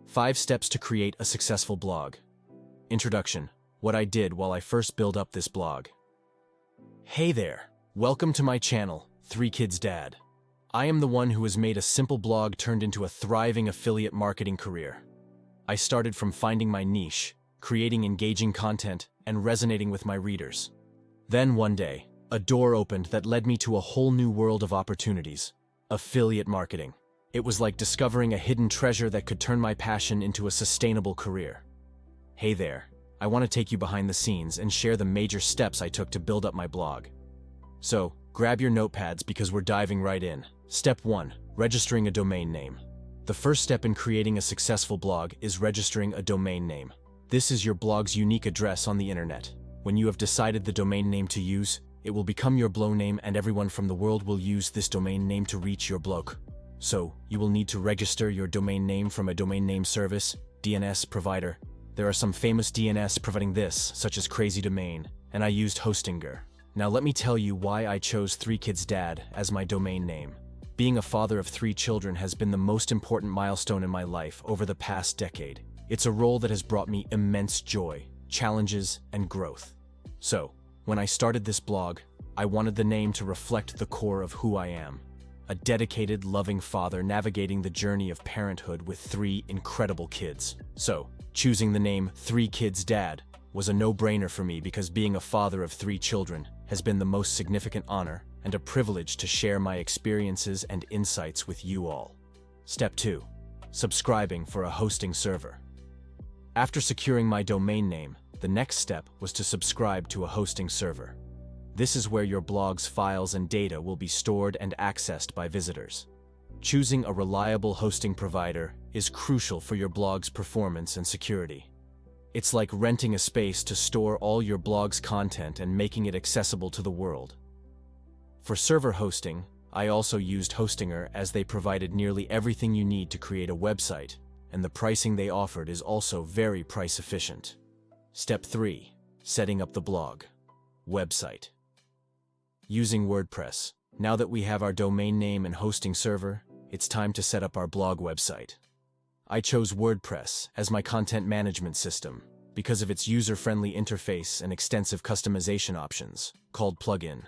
5 steps to create a successful blog. Introduction: what I did while I first built up this blog. Hey there, welcome to my channel, 3 Kids Dad. I am the one who has made a simple blog turned into a thriving affiliate marketing career. I started from finding my niche, creating engaging content, and resonating with my readers. Then one day, a door opened that led me to a whole new world of opportunities: affiliate marketing. It was like discovering a hidden treasure that could turn my passion into a sustainable career. Hey there, I want to take you behind the scenes and share the major steps I took to build up my blog. So, grab your notepads because we're diving right in. Step 1. Registering a domain name. The first step in creating a successful blog is registering a domain name. This is your blog's unique address on the internet. When you have decided the domain name to use, it will become your blog name, and everyone from the world will use this domain name to reach your blog. So, you will need to register your domain name from a domain name service, DNS provider. There are some famous DNS providing this, such as Crazy Domain, and I used Hostinger. Now let me tell you why I chose 3 Kids Dad as my domain name. Being a father of 3 children has been the most important milestone in my life over the past decade. It's a role that has brought me immense joy, challenges, and growth. So, when I started this blog, I wanted the name to reflect the core of who I am: a dedicated, loving father navigating the journey of parenthood with 3 incredible kids. So, choosing the name 3 Kids Dad was a no-brainer for me because being a father of 3 children has been the most significant honor and a privilege to share my experiences and insights with you all. Step 2. Subscribing for a hosting server. After securing my domain name, the next step was to subscribe to a hosting server. This is where your blog's files and data will be stored and accessed by visitors. Choosing a reliable hosting provider is crucial for your blog's performance and security. It's like renting a space to store all your blog's content and making it accessible to the world. For server hosting, I also used Hostinger as they provided nearly everything you need to create a website, and the pricing they offered is also very price efficient. Step 3. Setting up the blog. Website. Using WordPress. Now that we have our domain name and hosting server, it's time to set up our blog website. I chose WordPress as my content management system because of its user-friendly interface and extensive customization options, called plugin.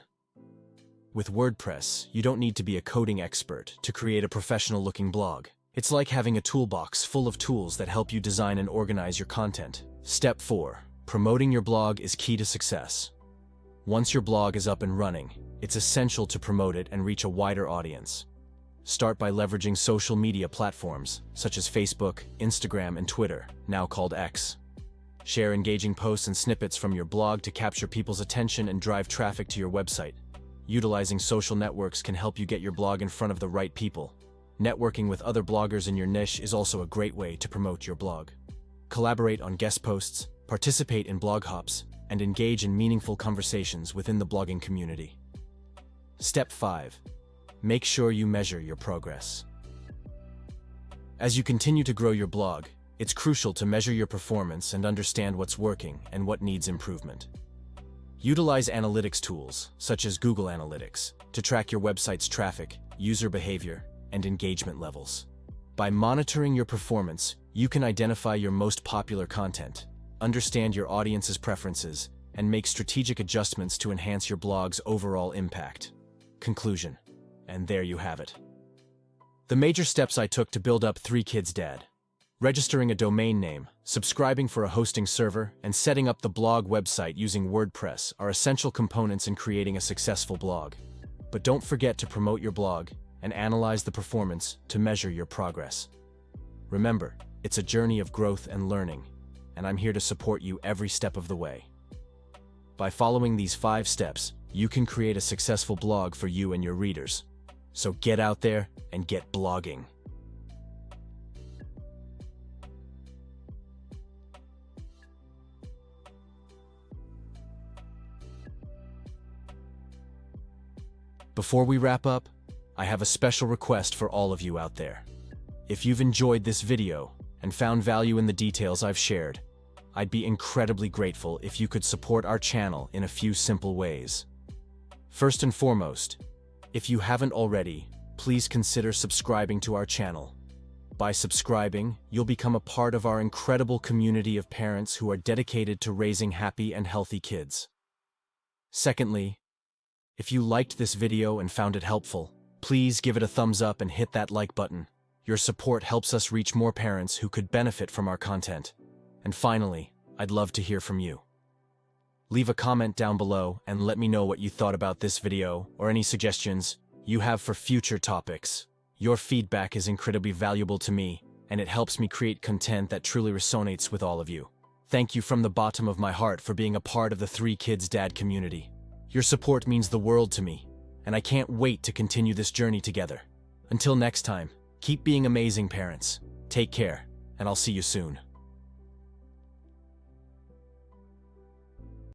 With WordPress, you don't need to be a coding expert to create a professional-looking blog. It's like having a toolbox full of tools that help you design and organize your content. Step 4. Promoting your blog is key to success. Once your blog is up and running, it's essential to promote it and reach a wider audience. Start by leveraging social media platforms such as Facebook, Instagram, and Twitter, now called X. Share engaging posts and snippets from your blog to capture people's attention and drive traffic to your website. Utilizing social networks can help you get your blog in front of the right people. Networking with other bloggers in your niche is also a great way to promote your blog. Collaborate on guest posts, participate in blog hops, and engage in meaningful conversations within the blogging community. Step 5. Make sure you measure your progress. As you continue to grow your blog, it's crucial to measure your performance and understand what's working and what needs improvement. Utilize analytics tools, such as Google Analytics, to track your website's traffic, user behavior, and engagement levels. By monitoring your performance, you can identify your most popular content, understand your audience's preferences, and make strategic adjustments to enhance your blog's overall impact. Conclusion. And there you have it. The major steps I took to build up 3 Kids Dad. Registering a domain name, subscribing for a hosting server, and setting up the blog website using WordPress are essential components in creating a successful blog. But don't forget to promote your blog and analyze the performance to measure your progress. Remember, it's a journey of growth and learning, and I'm here to support you every step of the way. By following these 5 steps, you can create a successful blog for you and your readers. So get out there and get blogging. Before we wrap up, I have a special request for all of you out there. If you've enjoyed this video and found value in the details I've shared, I'd be incredibly grateful if you could support our channel in a few simple ways. First and foremost, if you haven't already, please consider subscribing to our channel. By subscribing, you'll become a part of our incredible community of parents who are dedicated to raising happy and healthy kids. Secondly, if you liked this video and found it helpful, please give it a thumbs up and hit that like button. Your support helps us reach more parents who could benefit from our content. And finally, I'd love to hear from you. Leave a comment down below and let me know what you thought about this video or any suggestions you have for future topics. Your feedback is incredibly valuable to me, and it helps me create content that truly resonates with all of you. Thank you from the bottom of my heart for being a part of the 3 Kids Dad community. Your support means the world to me, and I can't wait to continue this journey together. Until next time, keep being amazing parents. Take care, and I'll see you soon.